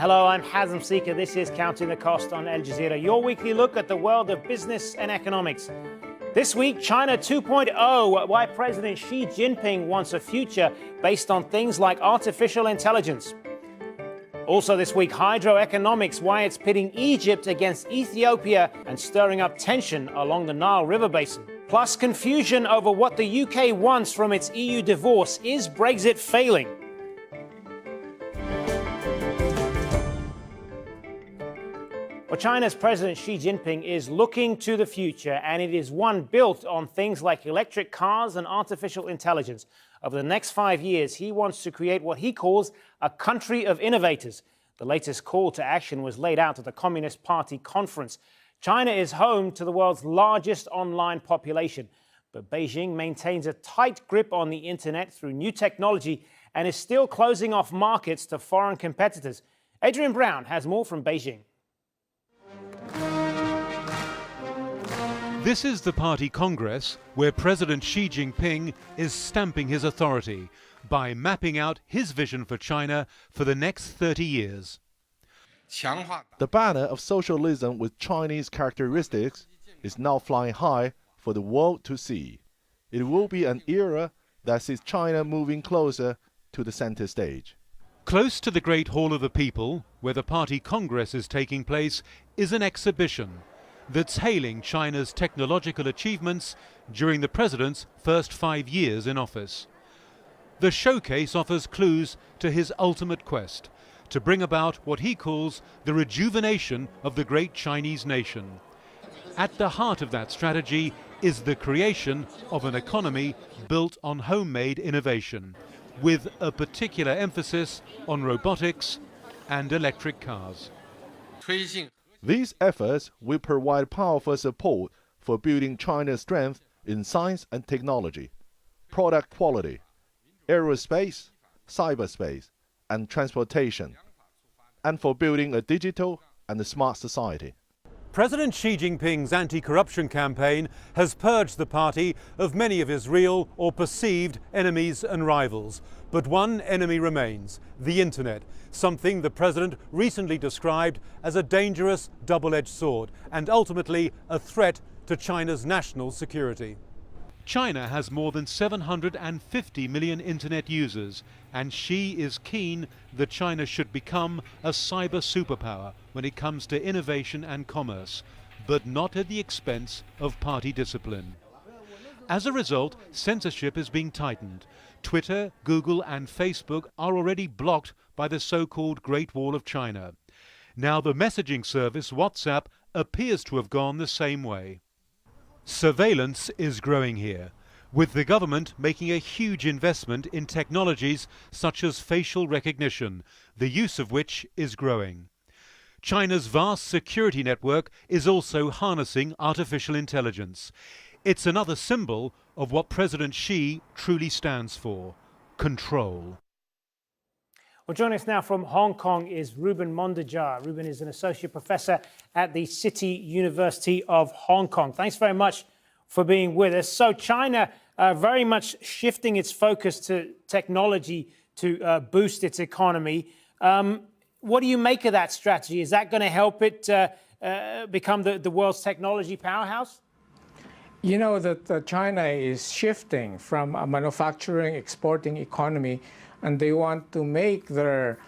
Hello, I'm Hazem Seeker. This is Counting the Cost on Al Jazeera, your weekly look at the world of business and economics. This week, China 2.0, why President Xi Jinping wants a future based on things like artificial intelligence. Also this week, hydroeconomics, why it's pitting Egypt against Ethiopia and stirring up tension along the Nile River basin. Plus confusion over what the UK wants from its EU divorce. Is Brexit failing? Well, China's President Xi Jinping is looking to the future, and it is one built on things like electric cars and artificial intelligence. Over the next 5 years, he wants to create what he calls a country of innovators. The latest call to action was laid out at the Communist Party conference. China is home to the world's largest online population, but Beijing maintains a tight grip on the internet through new technology and is still closing off markets to foreign competitors. Adrian Brown has more from Beijing. This is the party congress where President Xi Jinping is stamping his authority by mapping out his vision for China for the next 30 years. The banner of socialism with Chinese characteristics is now flying high for the world to see. It will be an era that sees China moving closer to the center stage. Close to the Great Hall of the People, where the party congress is taking place, is an exhibition that's hailing China's technological achievements during the president's first 5 years in office. The showcase offers clues to his ultimate quest to bring about what he calls the rejuvenation of the great Chinese nation. At the heart of that strategy is the creation of an economy built on homemade innovation, with a particular emphasis on robotics and electric cars. These efforts will provide powerful support for building China's strength in science and technology, product quality, aerospace, cyberspace, and transportation, and for building a digital and a smart society. President Xi Jinping's anti-corruption campaign has purged the party of many of his real or perceived enemies and rivals. But one enemy remains, the internet, something the president recently described as a dangerous double-edged sword and ultimately a threat to China's national security. China has more than 750 million internet users, and Xi is keen that China should become a cyber superpower when it comes to innovation and commerce, but not at the expense of party discipline. As a result, censorship is being tightened. Twitter, Google and Facebook are already blocked by the so-called Great Wall of China. Now the messaging service WhatsApp appears to have gone the same way. Surveillance is growing here, with the government making a huge investment in technologies such as facial recognition, the use of which is growing. China's vast security network is also harnessing artificial intelligence. It's another symbol of what President Xi truly stands for: control. Well, joining us now from Hong Kong is Ruben Mondejar. Ruben is an associate professor at the City University of Hong Kong. Thanks very much for being with us. So China very much shifting its focus to technology to boost its economy. What do you make of that strategy? Is that going to help it become the world's technology powerhouse? You know that China is shifting from a manufacturing, exporting economy, and they want to make their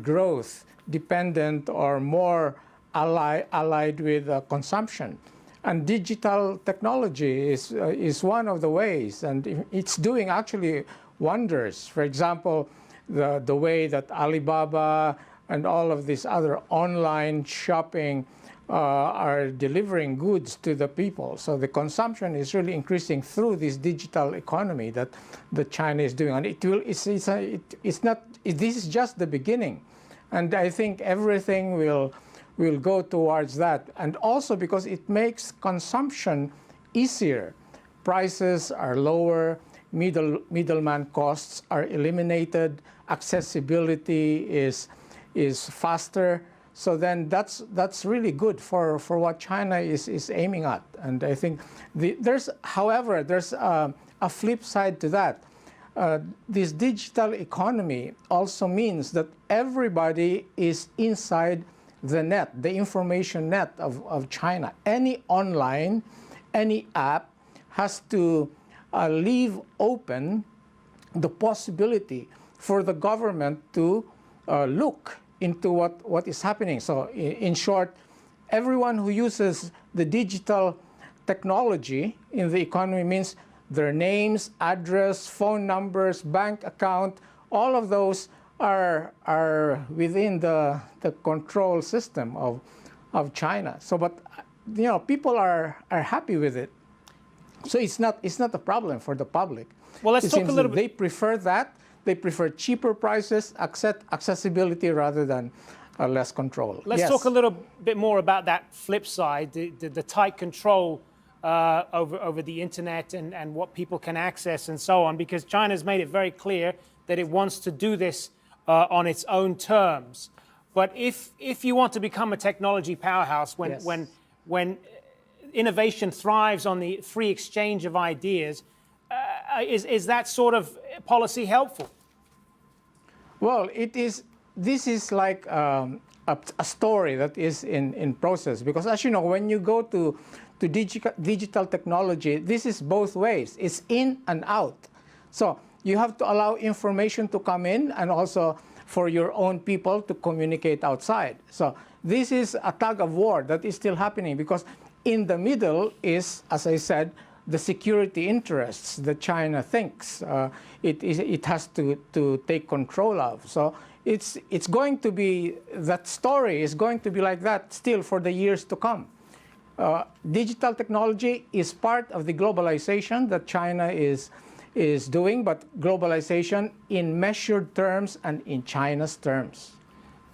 growth dependent or more allied with consumption. And digital technology is one of the ways, and it's doing actually wonders. For example, the way that Alibaba and all of these other online shopping are delivering goods to the people. So the consumption is really increasing through this digital economy that China is doing. And this is just the beginning. And I think everything will go towards that. And also because it makes consumption easier. Prices are lower, middleman costs are eliminated, accessibility is faster. So then that's really good for what China is aiming at. And I think there's a flip side to that. this digital economy also means that everybody is inside the net, the information net of China. Any online, any app has to leave open the possibility for the government to look into what is happening. So in short, everyone who uses the digital technology in the economy means their names, address, phone numbers, bank account, all of those are within the control system of China. So, but people are happy with it. So it's not a problem for the public. Well, let's talk a little bit. They prefer that. They prefer cheaper prices, accessibility rather than less control. Let's talk a little bit more about that flip side, the tight control over the internet and what people can access and so on, because China's made it very clear that it wants to do this on its own terms. But if you want to become a technology powerhouse, when innovation thrives on the free exchange of ideas, is that sort of policy helpful? Well, it is. This is like a story that is in process, because as you know, when you go to digital technology, this is both ways. It's in and out. So you have to allow information to come in and also for your own people to communicate outside. So this is a tug of war that is still happening, because in the middle is, as I said, the security interests that China thinks it has to take control of. So it's going to be, that story is going to be like that still for the years to come. Digital technology is part of the globalization that China is doing, but globalization in measured terms and in China's terms.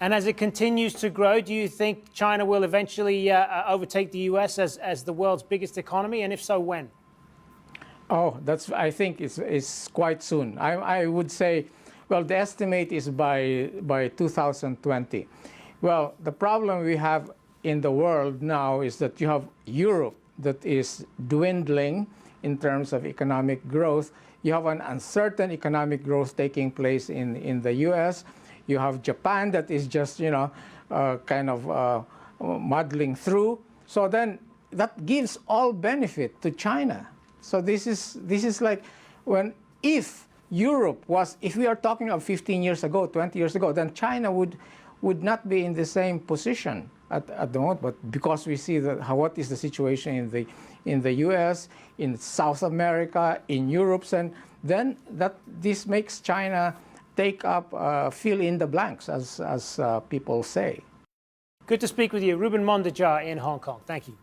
And as it continues to grow, do you think China will eventually overtake the US as the world's biggest economy? And if so, when? Oh, I think it's quite soon. I would say, well, the estimate is by 2020. Well, the problem we have in the world now is that you have Europe that is dwindling in terms of economic growth. You have an uncertain economic growth taking place in the US. You have Japan that is just, kind of muddling through. So then that gives all benefit to China. So this is like if Europe was, if we are talking of 15 years ago, 20 years ago, then China would not be in the same position at the moment. But because we see what is the situation in the US, in South America, in Europe, and then this makes China take up, fill in the blanks, as people say. Good to speak with you, Ruben Mondejar in Hong Kong. Thank you.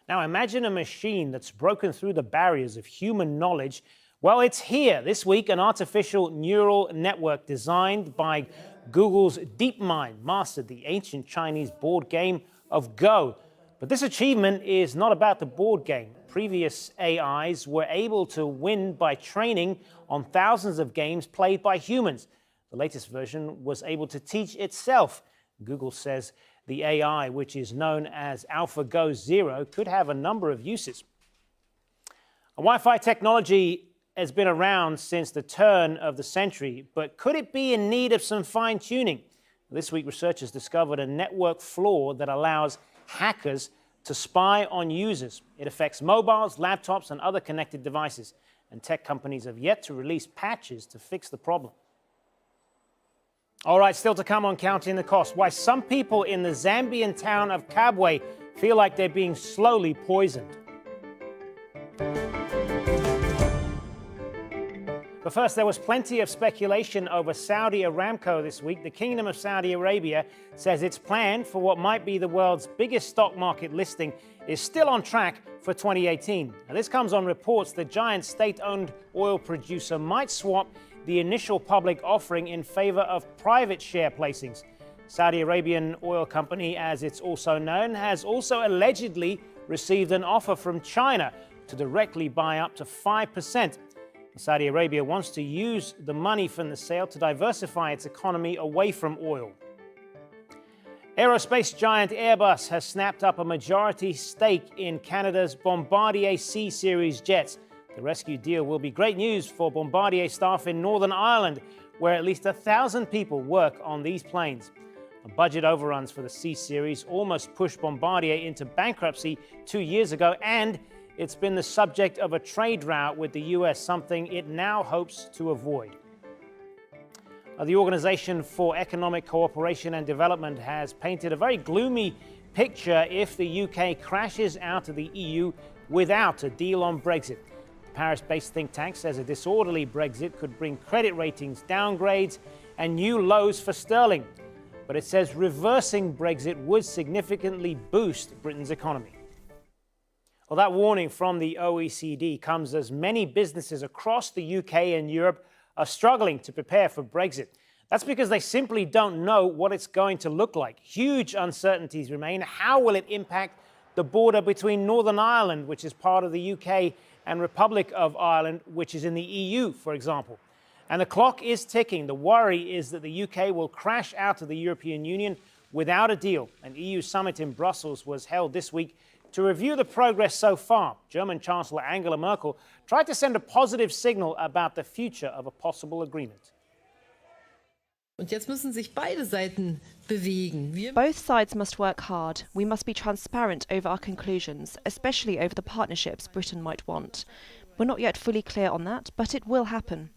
Now imagine a machine that's broken through the barriers of human knowledge. Well, it's here this week, an artificial neural network designed by Google's DeepMind mastered the ancient Chinese board game of Go. But this achievement is not about the board game. Previous AIs were able to win by training on thousands of games played by humans. The latest version was able to teach itself. Google says the AI, which is known as AlphaGo Zero, could have a number of uses. Wi-Fi technology has been around since the turn of the century, but could it be in need of some fine-tuning? This week, researchers discovered a network flaw that allows hackers to spy on users. It affects mobiles, laptops, and other connected devices, and tech companies have yet to release patches to fix the problem. All right, still to come on Counting the Cost, why some people in the Zambian town of Kabwe feel like they're being slowly poisoned. But first, there was plenty of speculation over Saudi Aramco this week. The Kingdom of Saudi Arabia says its plan for what might be the world's biggest stock market listing is still on track for 2018. Now, this comes on reports the giant state-owned oil producer might swap the initial public offering in favor of private share placings. Saudi Arabian Oil Company, as it's also known, has also allegedly received an offer from China to directly buy up to 5%. Saudi Arabia wants to use the money from the sale to diversify its economy away from oil. Aerospace giant Airbus has snapped up a majority stake in Canada's Bombardier C-Series jets. The rescue deal will be great news for Bombardier staff in Northern Ireland, where at least 1,000 people work on these planes. The budget overruns for the C-Series almost pushed Bombardier into bankruptcy 2 years ago, and it's been the subject of a trade rout with the US, something it now hopes to avoid. The Organization for Economic Cooperation and Development has painted a very gloomy picture if the UK crashes out of the EU without a deal on Brexit. The Paris-based think tank says a disorderly Brexit could bring credit ratings downgrades and new lows for sterling. But it says reversing Brexit would significantly boost Britain's economy. Well, that warning from the OECD comes as many businesses across the UK and Europe are struggling to prepare for Brexit. That's because they simply don't know what it's going to look like. Huge uncertainties remain. How will it impact the border between Northern Ireland, which is part of the UK, and Republic of Ireland, which is in the EU, for example? And the clock is ticking. The worry is that the UK will crash out of the European Union without a deal. An EU summit in Brussels was held this week to review the progress so far. German Chancellor Angela Merkel tried to send a positive signal about the future of a possible agreement. Und jetzt müssen sich beide Seiten bewegen. Both sides must work hard. We must be transparent over our conclusions, especially over the partnerships Britain might want. We're not yet fully clear on that, but it will happen.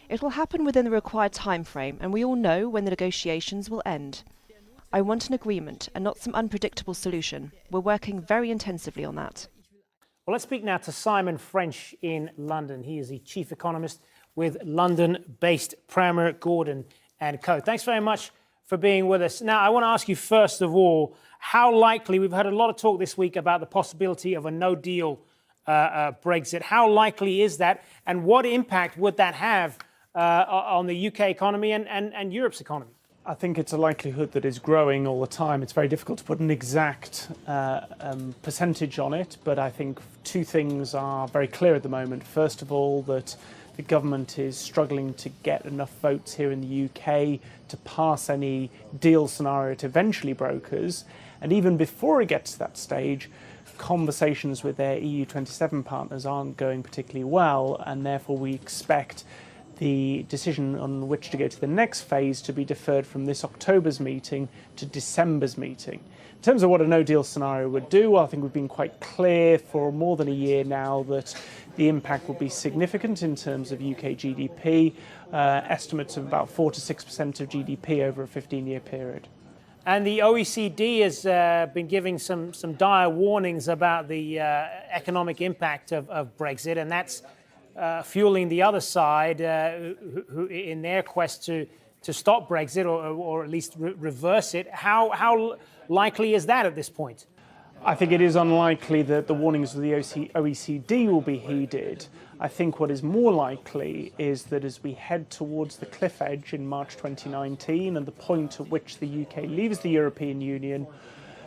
It will happen within the required time frame, and we all know when the negotiations will end. I want an agreement and not some unpredictable solution. We're working very intensively on that. Well, let's speak now to Simon French in London. He is the chief economist with London-based Premier Gordon & Co. Thanks very much for being with us. Now, I want to ask you, first of all, how likely, we've had a lot of talk this week about the possibility of a no-deal Brexit. How likely is that, and what impact would that have on the UK economy and Europe's economy? I think it's a likelihood that is growing all the time. It's very difficult to put an exact percentage on it, but I think two things are very clear at the moment. First of all, that the government is struggling to get enough votes here in the UK to pass any deal scenario it eventually brokers. And even before it gets to that stage, conversations with their EU27 partners aren't going particularly well, and therefore we expect the decision on which to go to the next phase to be deferred from this October's meeting to December's meeting. In terms of what a no-deal scenario would do, I think we've been quite clear for more than a year now that the impact will be significant in terms of UK GDP, estimates of about 4 to 6% of GDP over a 15-year period. And the OECD has been giving some dire warnings about the economic impact of Brexit, and that's fueling the other side who in their quest to stop Brexit or at least reverse it. How likely is that at this point? I think it is unlikely that the warnings of the OECD will be heeded. I think what is more likely is that as we head towards the cliff edge in March 2019 and the point at which the UK leaves the European Union,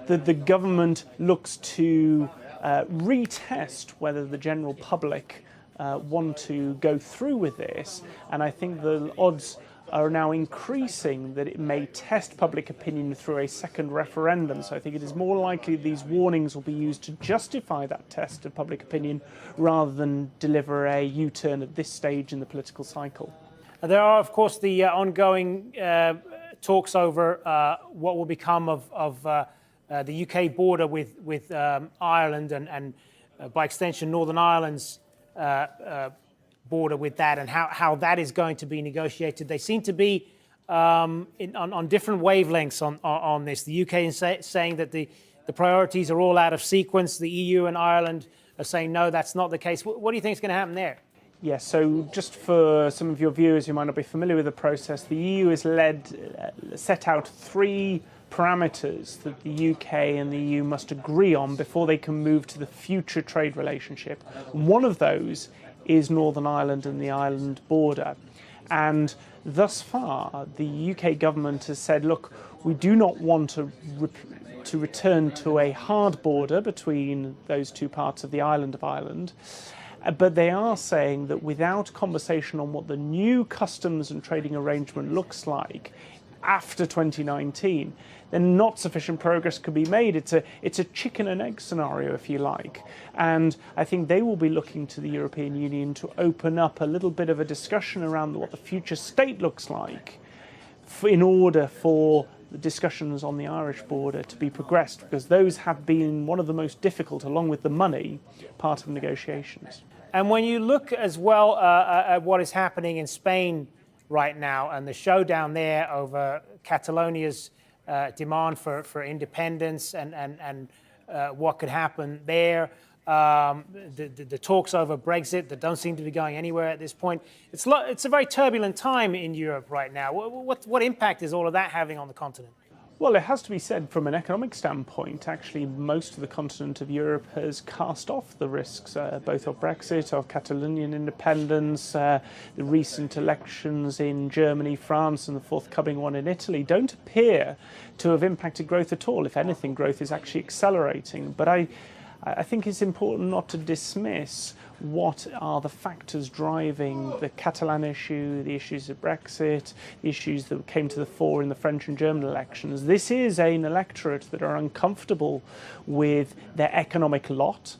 that the government looks to retest whether the general public want to go through with this, and I think the odds are now increasing that it may test public opinion through a second referendum. So I think it is more likely these warnings will be used to justify that test of public opinion rather than deliver a U-turn at this stage in the political cycle. There are, of course, the ongoing talks over what will become of the UK border with Ireland and by extension Northern Ireland's border with that, and how that is going to be negotiated. They seem to be on different wavelengths on this. The UK is saying that the priorities are all out of sequence. The EU and Ireland are saying, no, that's not the case. What do you think is going to happen there? Yes, so just for some of your viewers who might not be familiar with the process, the EU has set out 3 parameters that the UK and the EU must agree on before they can move to the future trade relationship. One of those is Northern Ireland and the Ireland border. And thus far, the UK government has said, look, we do not want to return to a hard border between those two parts of the island of Ireland. But they are saying that without conversation on what the new customs and trading arrangement looks like, after 2019, then not sufficient progress could be made. It's a chicken and egg scenario, if you like. And I think they will be looking to the European Union to open up a little bit of a discussion around what the future state looks like in order for the discussions on the Irish border to be progressed, because those have been one of the most difficult, along with the money, part of negotiations. And when you look as well at what is happening in Spain right now and the showdown there over Catalonia's demand for independence and what could happen there, the talks over Brexit that don't seem to be going anywhere at this point. It's a very turbulent time in Europe right now. What impact is all of that having on the continent? Well, it has to be said from an economic standpoint, actually, most of the continent of Europe has cast off the risks, both of Brexit, of Catalonian independence, the recent elections in Germany, France, and the forthcoming one in Italy don't appear to have impacted growth at all. If anything, growth is actually accelerating. But I think it's important not to dismiss what are the factors driving the Catalan issue, the issues of Brexit, the issues that came to the fore in the French and German elections. This is an electorate that are uncomfortable with their economic lot,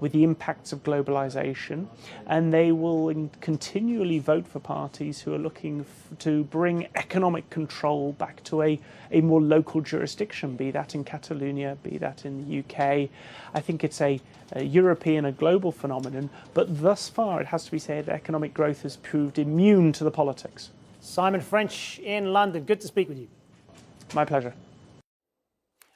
with the impacts of globalization, and they will continually vote for parties who are looking to bring economic control back to a more local jurisdiction, be that in Catalonia, be that in the UK. I think it's a European, a global phenomenon, but thus far it has to be said economic growth has proved immune to the politics. Simon French in London, good to speak with you. My pleasure.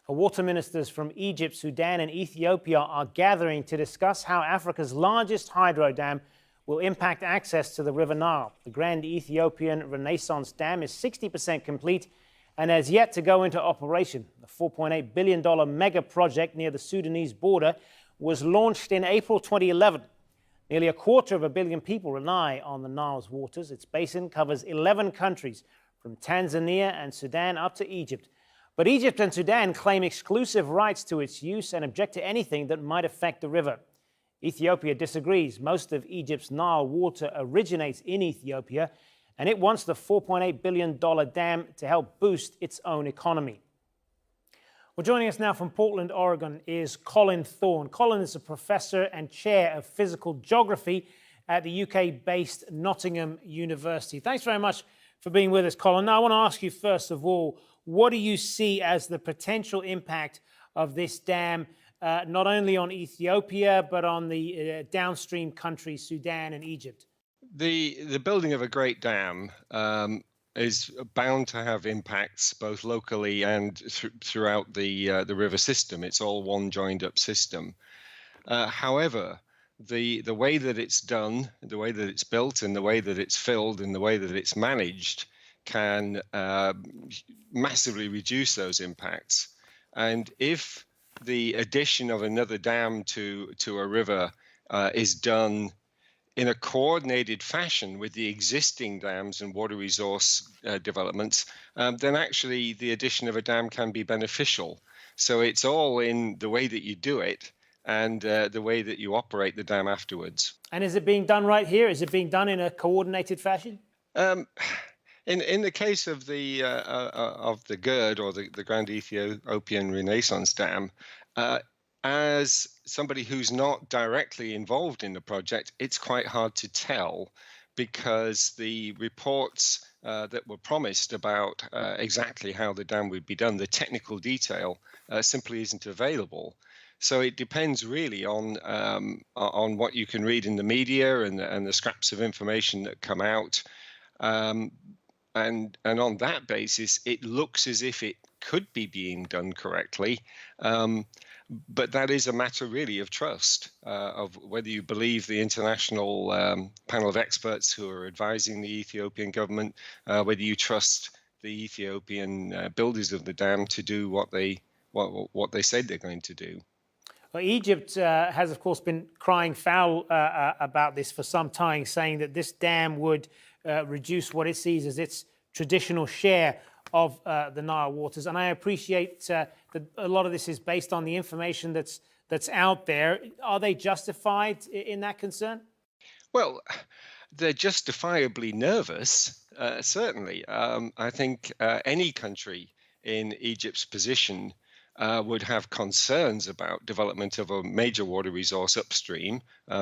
Water ministers from Egypt, Sudan and Ethiopia are gathering to discuss how Africa's largest hydro dam will impact access to the River Nile. The Grand Ethiopian Renaissance Dam is 60% complete and has yet to go into operation. The $4.8 billion mega project near the Sudanese border was launched in April 2011. Nearly 250 million people rely on the Nile's waters. Its basin covers 11 countries, from Tanzania and Sudan up to Egypt. But Egypt and Sudan claim exclusive rights to its use and object to anything that might affect the river. Ethiopia disagrees. Most of Egypt's Nile water originates in Ethiopia, and it wants the $4.8 billion dam to help boost its own economy. Well, joining us now from Portland, Oregon, is Colin Thorne. Colin is a professor and chair of physical geography at the UK-based Nottingham University. Thanks very much for being with us, Colin. Now, I want to ask you, first of all, what do you see as the potential impact of this dam, not only on Ethiopia, but on the downstream countries, Sudan and Egypt? The building of a great dam is bound to have impacts both locally and throughout the river system. It's all one joined up system. However, the way that it's done, the way that it's built, and the way that it's filled, and the way that it's managed can massively reduce those impacts. And if the addition of another dam to a river is done in a coordinated fashion with the existing dams and water resource developments, then actually the addition of a dam can be beneficial. So it's all in the way that you do it and the way that you operate the dam afterwards. And is it being done right here? Is it being done in a coordinated fashion? In the case of the GERD, or the Grand Ethiopian Renaissance Dam, as somebody who's not directly involved in the project, it's quite hard to tell, because the reports that were promised about exactly how the dam would be done, the technical detail, simply isn't available. So it depends really on what you can read in the media and the scraps of information that come out. And on that basis, it looks as if it could be being done correctly. But that is a matter really of trust, of whether you believe the international panel of experts who are advising the Ethiopian government, whether you trust the Ethiopian builders of the dam to do what they said they're going to do. Well, Egypt has, of course, been crying foul about this for some time, saying that this dam would reduce what it sees as its traditional share of the Nile waters. And I appreciate that a lot of this is based on the information that's out there. Are they justified in that concern? Well, they're justifiably nervous, certainly. I think any country in Egypt's position would have concerns about development of a major water resource upstream.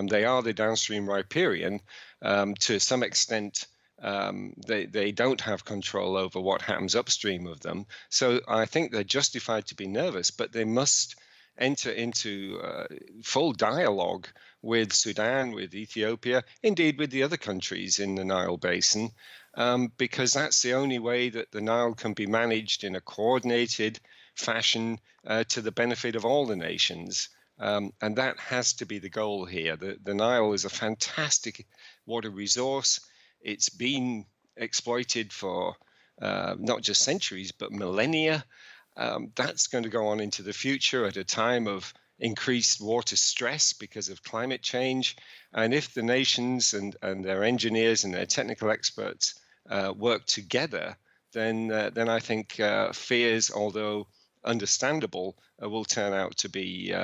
They are the downstream riparian. To some extent, they don't have control over what happens upstream of them. So I think they're justified to be nervous, but they must enter into full dialogue with Sudan, with Ethiopia, indeed with the other countries in the Nile Basin, because that's the only way that the Nile can be managed in a coordinated fashion to the benefit of all the nations. And that has to be the goal here. The Nile is a fantastic water resource. It's been exploited for not just centuries, but millennia. That's going to go on into the future at a time of increased water stress because of climate change. And if the nations and their engineers and their technical experts work together, then I think fears, although understandable, will turn out to be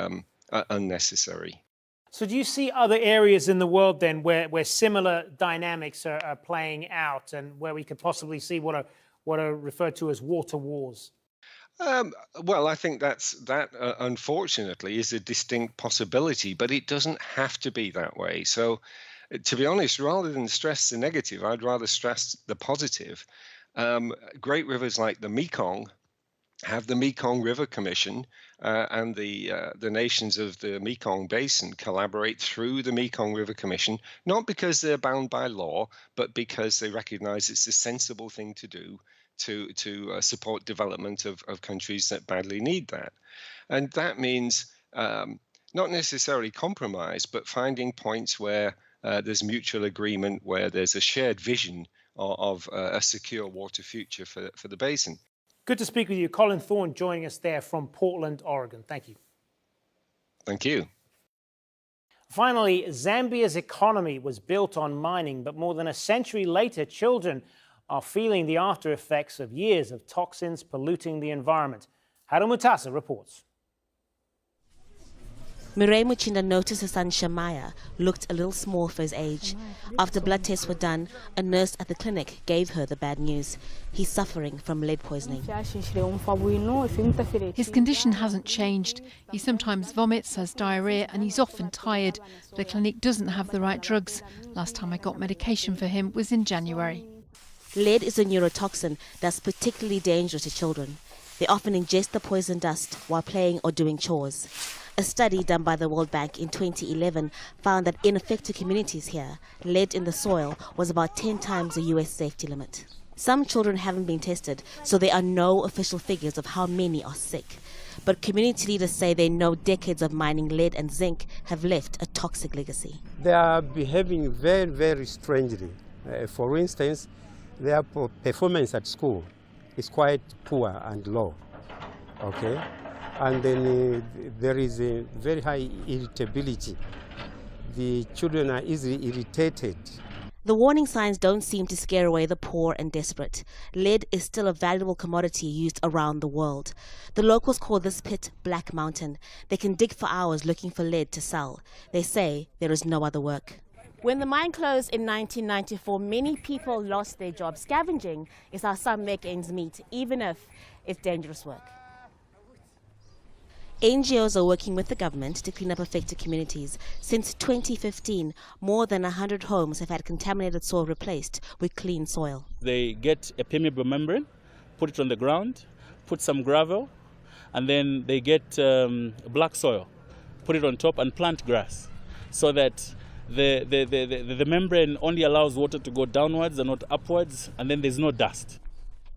unnecessary. So do you see other areas in the world then where similar dynamics are playing out and where we could possibly see what are referred to as water wars? Well, I think that unfortunately is a distinct possibility, but it doesn't have to be that way. So to be honest, rather than stress the negative, I'd rather stress the positive. Great rivers like the Mekong have the Mekong River Commission, and the nations of the Mekong Basin collaborate through the Mekong River Commission, not because they're bound by law, but because they recognize it's a sensible thing to do to support development of countries that badly need that. And that means not necessarily compromise, but finding points where there's mutual agreement, where there's a shared vision of a secure water future for the basin. Good to speak with you. Colin Thorne joining us there from Portland, Oregon. Thank you. Thank you. Finally, Zambia's economy was built on mining, but more than a century later, children are feeling the after effects of years of toxins polluting the environment. Haru Mutasa reports. Mireille Muchinda noticed her son Shamaya looked a little small for his age. After blood tests were done, a nurse at the clinic gave her the bad news. He's suffering from lead poisoning. His condition hasn't changed. He sometimes vomits, has diarrhea, and he's often tired. The clinic doesn't have the right drugs. Last time I got medication for him was in January. Lead is a neurotoxin that's particularly dangerous to children. They often ingest the poison dust while playing or doing chores. A study done by the World Bank in 2011 found that in affected communities here, lead in the soil was about 10 times the US safety limit. Some children haven't been tested, so there are no official figures of how many are sick. But community leaders say they know decades of mining lead and zinc have left a toxic legacy. They are behaving very, very strangely. For instance, their performance at school is quite poor and low. Okay? And then there is a very high irritability. The children are easily irritated. The warning signs don't seem to scare away the poor and desperate. Lead is still a valuable commodity used around the world. The locals call this pit Black Mountain. They can dig for hours looking for lead to sell. They say there is no other work. When the mine closed in 1994, many people lost their jobs. Scavenging is how some make ends meet, even if it's dangerous work. NGOs are working with the government to clean up affected communities. Since 2015, more than 100 homes have had contaminated soil replaced with clean soil. They get a permeable membrane, put it on the ground, put some gravel, and then they get black soil, put it on top and plant grass, so that the membrane only allows water to go downwards and not upwards, and then there's no dust.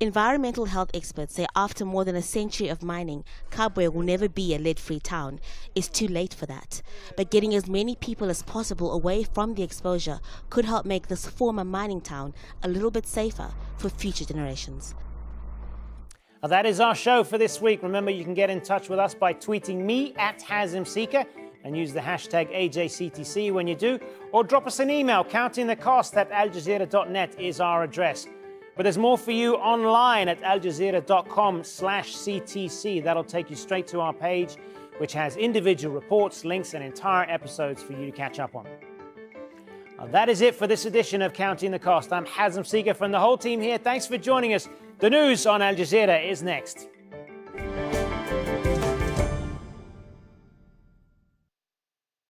Environmental health experts say after more than a century of mining, Kabwe will never be a lead-free town. It's too late for that. But getting as many people as possible away from the exposure could help make this former mining town a little bit safer for future generations. Now that is our show for this week. Remember, you can get in touch with us by tweeting me at Hazim Seeker and use the hashtag AJCTC when you do, or drop us an email. Counting the cost at aljazeera.net is our address. But there's more for you online at aljazeera.com/CTC. That'll take you straight to our page, which has individual reports, links, and entire episodes for you to catch up on. That is it for this edition of Counting the Cost. I'm Hazem Seeger from the whole team here. Thanks for joining us. The news on Al Jazeera is next.